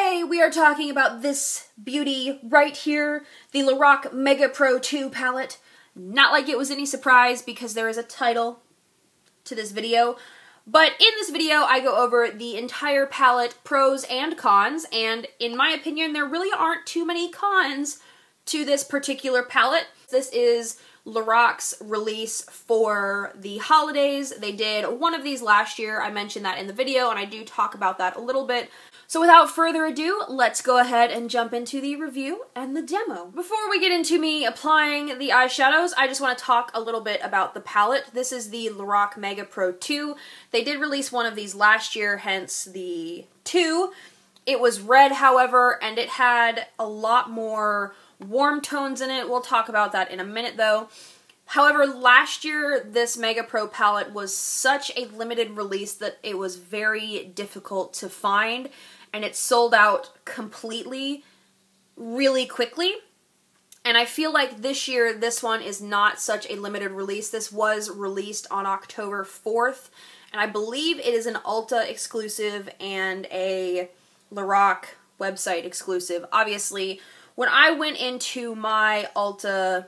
Today we are talking about this beauty right here, the Lorac Mega Pro 2 palette. Not like it was any surprise because there is a title to this video, but in this video I go over the entire palette, pros and cons, and in my opinion there really aren't too many cons to this particular palette. This is Lorac's release for the holidays. They did one of these last year. I mentioned that in the video and I do talk about that a little bit. So without further ado, let's go ahead and jump into the review and the demo. Before we get into me applying the eyeshadows, I just want to talk a little bit about the palette. This is the Lorac Mega Pro 2. They did release one of these last year, hence the 2. It was red, however, and it had a lot more warm tones in it. We'll talk about that in a minute though. However, last year this Mega Pro palette was such a limited release that it was very difficult to find, and it sold out completely really quickly. And I feel like this year this one is not such a limited release. This was released on October 4th, and I believe it is an Ulta exclusive and a Lorac website exclusive. Obviously, when I went into my Ulta,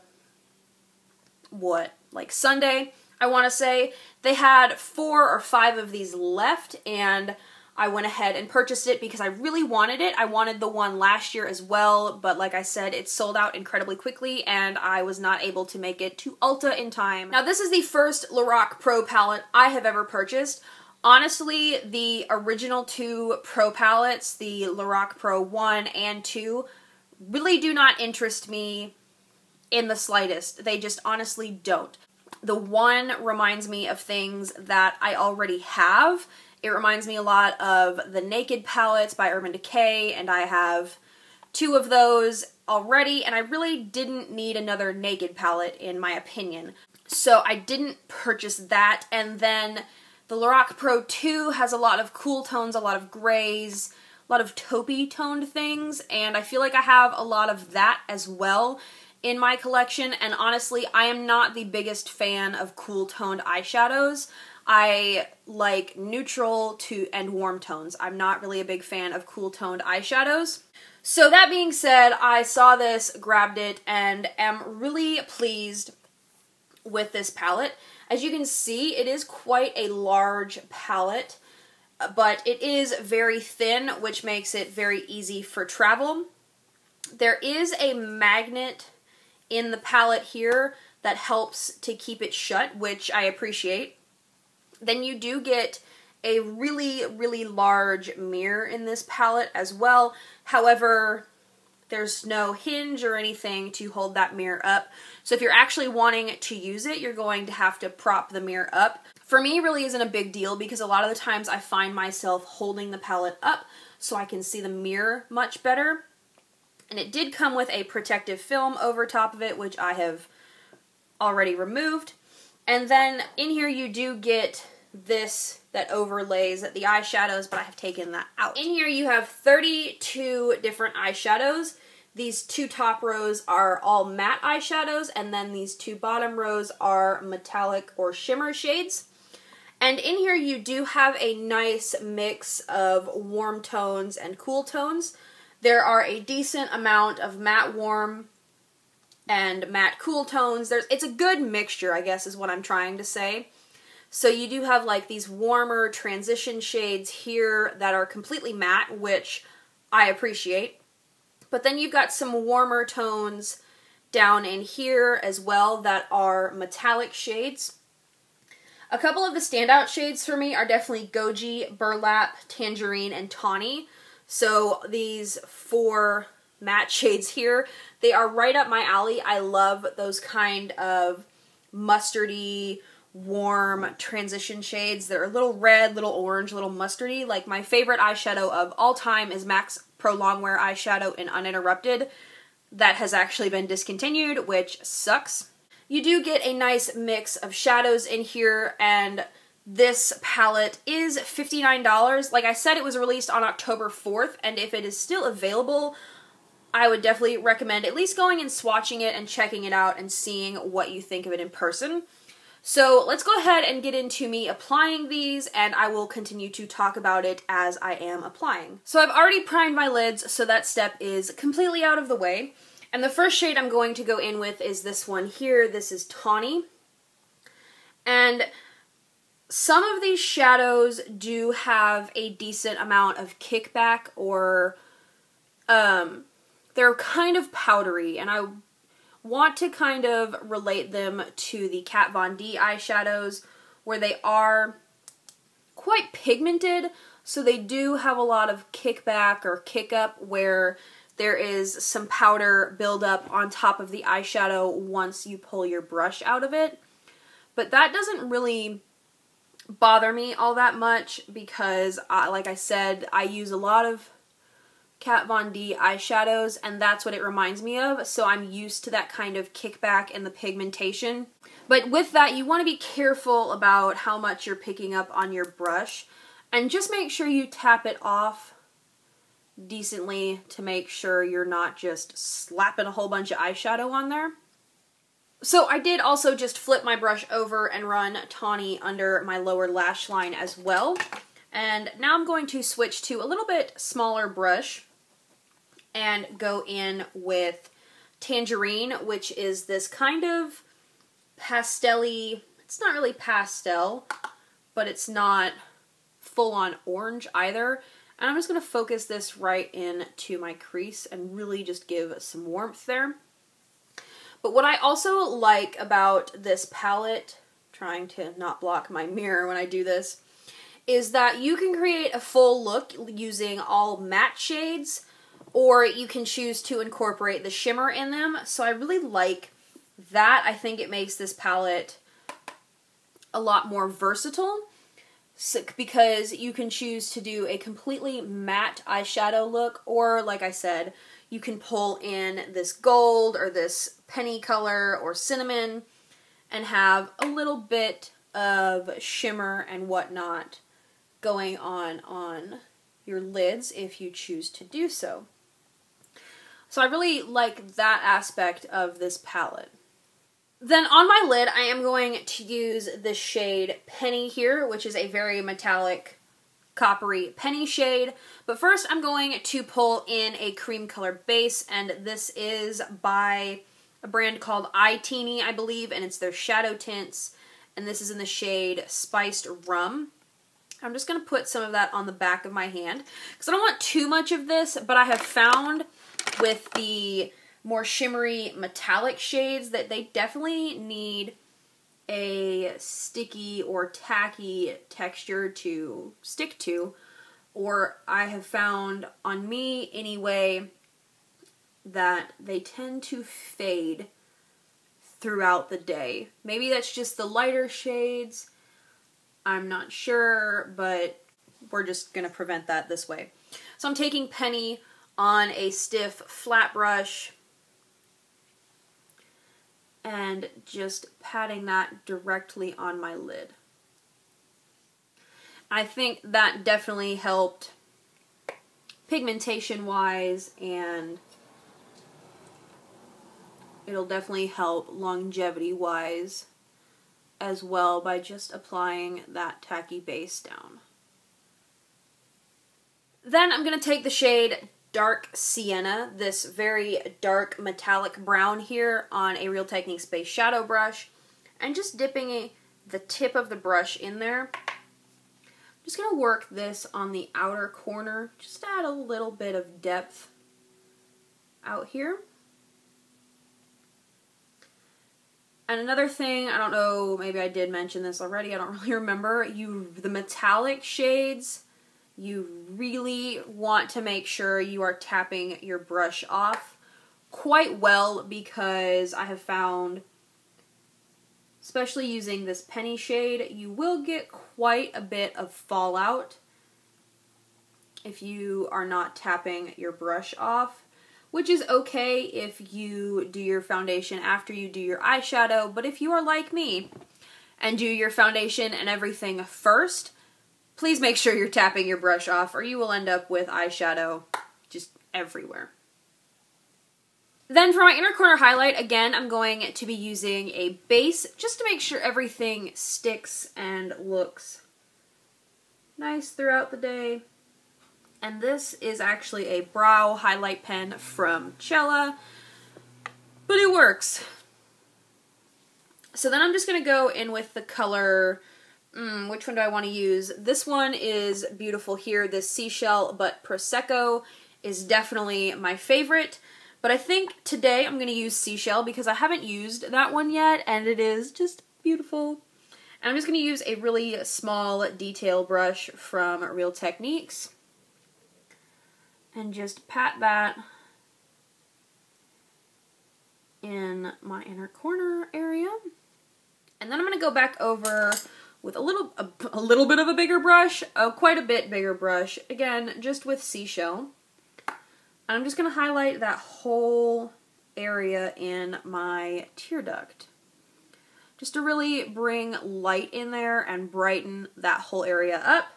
Sunday, I want to say, they had 4 or 5 of these left, and I went ahead and purchased it because I really wanted it. I wanted the one last year as well, but like I said, it sold out incredibly quickly, and I was not able to make it to Ulta in time. Now, this is the first Lorac Pro palette I have ever purchased. Honestly, the original 2 Pro palettes, the Lorac Pro 1 and 2, really do not interest me in the slightest. They just honestly don't. The 1 reminds me of things that I already have. It reminds me a lot of the Naked palettes by Urban Decay, and I have 2 of those already, and I really didn't need another Naked palette in my opinion. So I didn't purchase that, and then the Lorac Pro 2 has a lot of cool tones, a lot of grays, a lot of taupey toned things, and I feel like I have a lot of that as well in my collection. And honestly, I am not the biggest fan of cool toned eyeshadows. I like neutral and warm tones. I'm not really a big fan of cool toned eyeshadows. So that being said, I saw this, grabbed it, and am really pleased with this palette. As you can see, it is quite a large palette, but it is very thin, which makes it very easy for travel. There is a magnet in the palette here that helps to keep it shut, which I appreciate. Then you do get a really, really large mirror in this palette as well. However, there's no hinge or anything to hold that mirror up. So if you're actually wanting to use it, you're going to have to prop the mirror up. For me, it really isn't a big deal because a lot of the times I find myself holding the palette up so I can see the mirror much better. And it did come with a protective film over top of it, which I have already removed. And then in here you do get this that overlays the eyeshadows, but I have taken that out. In here you have 32 different eyeshadows. These 2 top rows are all matte eyeshadows, and then these 2 bottom rows are metallic or shimmer shades. And in here you do have a nice mix of warm tones and cool tones. There are a decent amount of matte warm and matte cool tones. It's a good mixture, I guess is what I'm trying to say. So you do have like these warmer transition shades here that are completely matte, which I appreciate. But then you've got some warmer tones down in here as well that are metallic shades. A couple of the standout shades for me are definitely Goji, Burlap, Tangerine, and Tawny. So these 4 matte shades here, they are right up my alley. I love those kind of mustardy, warm transition shades. They're a little red, little orange, little mustardy. Like my favorite eyeshadow of all time is MAC's Pro Longwear eyeshadow in Uninterrupted. That has actually been discontinued, which sucks. You do get a nice mix of shadows in here, and this palette is $59. Like I said, it was released on October 4th, and if it is still available, I would definitely recommend at least going and swatching it and checking it out and seeing what you think of it in person. So let's go ahead and get into me applying these, and I will continue to talk about it as I am applying. So I've already primed my lids, so that step is completely out of the way. And the first shade I'm going to go in with is this one here. This is Tawny. And some of these shadows do have a decent amount of kickback, or they're kind of powdery, and I want to kind of relate them to the Kat Von D eyeshadows, where they are quite pigmented, so they do have a lot of kickback or kick up, where there is some powder buildup on top of the eyeshadow once you pull your brush out of it. But that doesn't really bother me all that much because, like I said, I use a lot of Kat Von D eyeshadows, and that's what it reminds me of, so I'm used to that kind of kickback in the pigmentation. But with that, you want to be careful about how much you're picking up on your brush, and just make sure you tap it off decently to make sure you're not just slapping a whole bunch of eyeshadow on there. So I did also just flip my brush over and run Tawny under my lower lash line as well. And now I'm going to switch to a little bit smaller brush and go in with Tangerine, which is this kind of pastel-y, it's not really pastel, but it's not full-on orange either. And I'm just going to focus this right into my crease and really just give some warmth there. But what I also like about this palette, trying to not block my mirror when I do this, is that you can create a full look using all matte shades, or you can choose to incorporate the shimmer in them. So I really like that. I think it makes this palette a lot more versatile, because you can choose to do a completely matte eyeshadow look, or like I said, you can pull in this gold or this penny color or cinnamon and have a little bit of shimmer and whatnot going on your lids if you choose to do so. So I really like that aspect of this palette. Then on my lid, I am going to use the shade Penny here, which is a very metallic, coppery penny shade. But first, I'm going to pull in a cream color base, and this is by a brand called iTeeny, I believe, and it's their shadow tints, and this is in the shade Spiced Rum. I'm just going to put some of that on the back of my hand, because I don't want too much of this, but I have found with the more shimmery metallic shades that they definitely need a sticky or tacky texture to stick to, or I have found on me anyway that they tend to fade throughout the day. Maybe that's just the lighter shades, I'm not sure, but we're just going to prevent that this way. So I'm taking Penny on a stiff flat brush and just patting that directly on my lid. I think that definitely helped pigmentation wise, and it'll definitely help longevity wise as well by just applying that tacky base down. Then I'm going to take the shade Dark Sienna, this very dark metallic brown here, on a Real Techniques base shadow brush, and just dipping the tip of the brush in there. I'm just going to work this on the outer corner, just to add a little bit of depth out here. And another thing, I don't know, maybe I did mention this already, I don't really remember, the metallic shades, you really want to make sure you are tapping your brush off quite well, because I have found, especially using this Penny shade, you will get quite a bit of fallout if you are not tapping your brush off, which is okay if you do your foundation after you do your eyeshadow, but if you are like me and do your foundation and everything first, please make sure you're tapping your brush off, or you will end up with eyeshadow just everywhere. Then for my inner corner highlight, again, I'm going to be using a base just to make sure everything sticks and looks nice throughout the day. And this is actually a brow highlight pen from Cella, but it works. So then I'm just going to go in with the color, which one do I want to use? This one is beautiful here, this Seashell, but Prosecco is definitely my favorite. But I think today I'm going to use Seashell because I haven't used that one yet, and it is just beautiful. And I'm just going to use a really small detail brush from Real Techniques and just pat that in my inner corner area. And then I'm going to go back over with a little bit of a bigger brush, quite a bit bigger brush, again, just with Seashell. And I'm just going to highlight that whole area in my tear duct, just to really bring light in there and brighten that whole area up.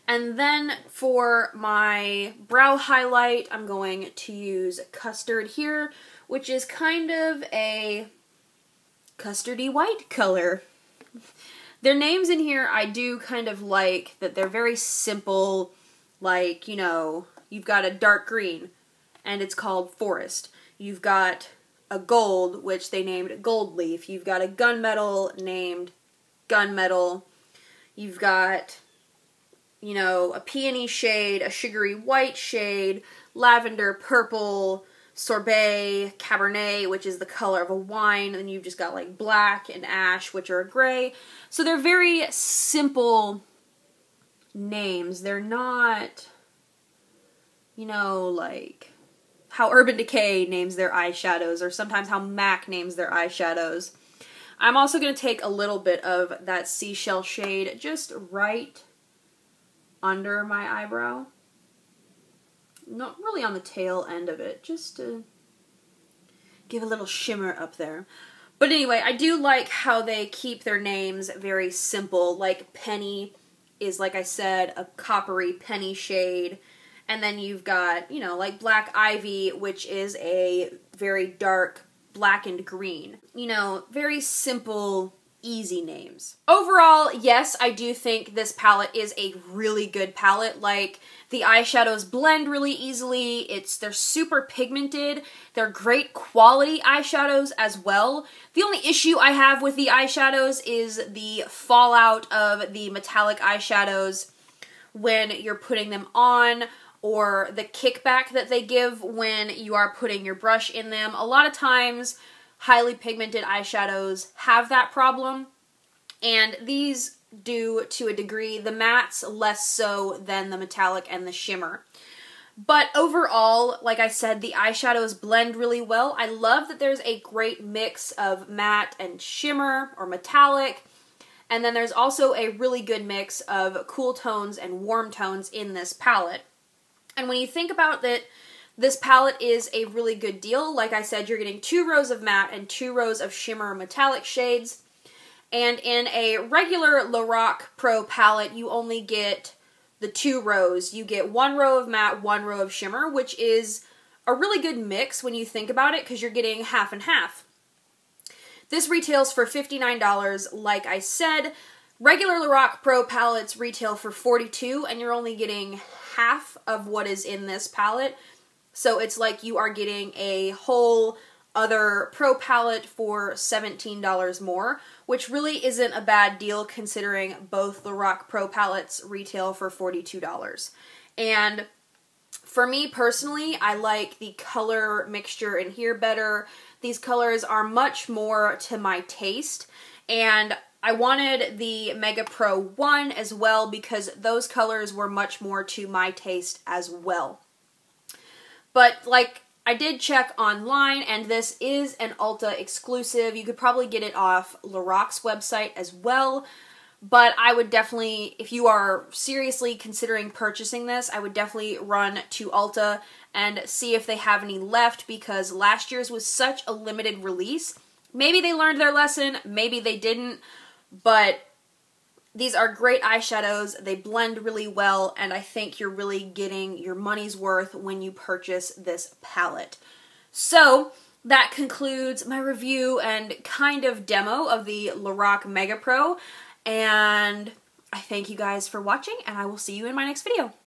And then for my brow highlight, I'm going to use Custard here, which is kind of a custardy white color. Their names in here I do kind of like, that they're very simple, like, you know, you've got a dark green, and it's called Forest. You've got a gold, which they named Gold Leaf. You've got a gunmetal named Gunmetal. You've got, you know, a peony shade, a sugary white shade, lavender, purple, sorbet, cabernet, which is the color of a wine, and you've just got like black and ash, which are gray. So they're very simple names. They're not, you know, like how Urban Decay names their eyeshadows, or sometimes how MAC names their eyeshadows. I'm also going to take a little bit of that Seashell shade just right under my eyebrow. Not really on the tail end of it, just to give a little shimmer up there. But anyway, I do like how they keep their names very simple. Like Penny is, like I said, a coppery penny shade. And then you've got, you know, like Black Ivy, which is a very dark blackened green. You know, very simple, easy names. Overall, yes, I do think this palette is a really good palette. Like, the eyeshadows blend really easily. They're super pigmented. They're great quality eyeshadows as well. The only issue I have with the eyeshadows is the fallout of the metallic eyeshadows when you're putting them on, or the kickback that they give when you are putting your brush in them. A lot of times, highly pigmented eyeshadows have that problem, and these do to a degree. The mattes less so than the metallic and the shimmer. But overall, like I said, the eyeshadows blend really well. I love that there's a great mix of matte and shimmer or metallic, and then there's also a really good mix of cool tones and warm tones in this palette. And when you think about that, this palette is a really good deal. Like I said, you're getting 2 rows of matte and 2 rows of shimmer metallic shades. And in a regular Lorac Pro palette, you only get the 2 rows. You get 1 row of matte, 1 row of shimmer, which is a really good mix when you think about it, because you're getting half and half. This retails for $59, like I said. Regular Lorac Pro palettes retail for $42, and you're only getting half of what is in this palette. So it's like you are getting a whole other Pro palette for $17 more, which really isn't a bad deal considering both Lorac Pro palettes retail for $42. And for me personally, I like the color mixture in here better. These colors are much more to my taste, and I wanted the Mega Pro 1 as well because those colors were much more to my taste as well. But, like, I did check online, and this is an Ulta exclusive. You could probably get it off Lorac's website as well, but I would definitely, if you are seriously considering purchasing this, I would definitely run to Ulta and see if they have any left, because last year's was such a limited release. Maybe they learned their lesson, maybe they didn't, but these are great eyeshadows. They blend really well, and I think you're really getting your money's worth when you purchase this palette. So that concludes my review and kind of demo of the Lorac Mega Pro, and I thank you guys for watching, and I will see you in my next video.